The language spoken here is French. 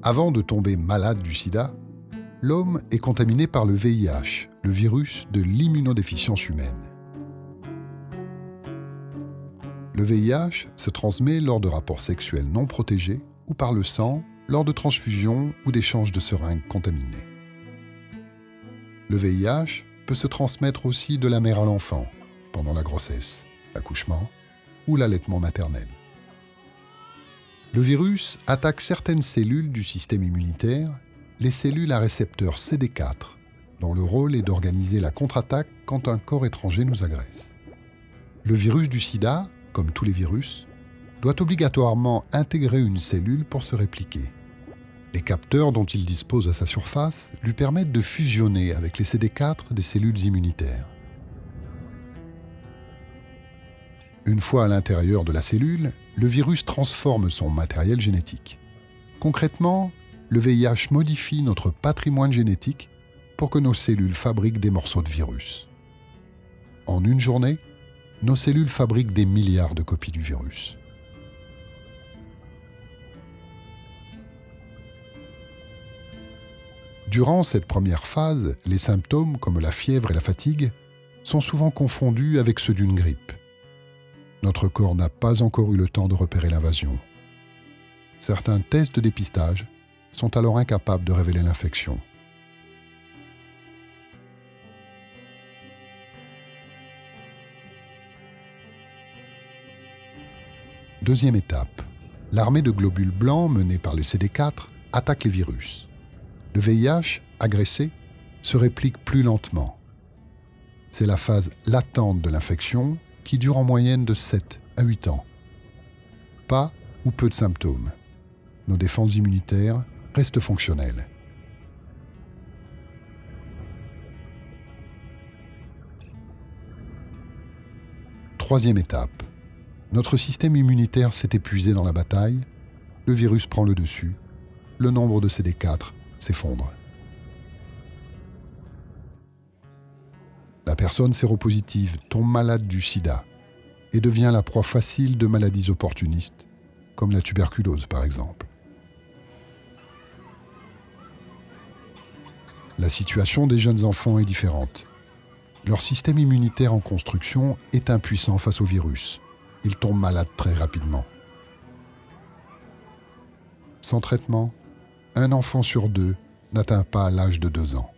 Avant de tomber malade du sida, l'homme est contaminé par le VIH, le virus de l'immunodéficience humaine. Le VIH se transmet lors de rapports sexuels non protégés ou par le sang, lors de transfusions ou d'échanges de seringues contaminées. Le VIH peut se transmettre aussi de la mère à l'enfant, pendant la grossesse, l'accouchement ou l'allaitement maternel. Le virus attaque certaines cellules du système immunitaire, les cellules à récepteur CD4, dont le rôle est d'organiser la contre-attaque quand un corps étranger nous agresse. Le virus du sida, comme tous les virus, doit obligatoirement intégrer une cellule pour se répliquer. Les capteurs dont il dispose à sa surface lui permettent de fusionner avec les CD4 des cellules immunitaires. Une fois à l'intérieur de la cellule, le virus transforme son matériel génétique. Concrètement, le VIH modifie notre patrimoine génétique pour que nos cellules fabriquent des morceaux de virus. En une journée, nos cellules fabriquent des milliards de copies du virus. Durant cette première phase, les symptômes comme la fièvre et la fatigue sont souvent confondus avec ceux d'une grippe. Notre corps n'a pas encore eu le temps de repérer l'invasion. Certains tests de dépistage sont alors incapables de révéler l'infection. Deuxième étape. L'armée de globules blancs menée par les CD4 attaque les virus. Le VIH, agressé, se réplique plus lentement. C'est la phase latente de l'infection qui dure en moyenne de 7 à 8 ans. Pas ou peu de symptômes. Nos défenses immunitaires restent fonctionnelles. Troisième étape. Notre système immunitaire s'est épuisé dans la bataille, le virus prend le dessus, le nombre de CD4 s'effondre. La personne séropositive tombe malade du sida et devient la proie facile de maladies opportunistes, comme la tuberculose par exemple. La situation des jeunes enfants est différente. Leur système immunitaire en construction est impuissant face au virus. Ils tombent malades très rapidement. Sans traitement, un enfant sur 2 n'atteint pas l'âge de 2 ans.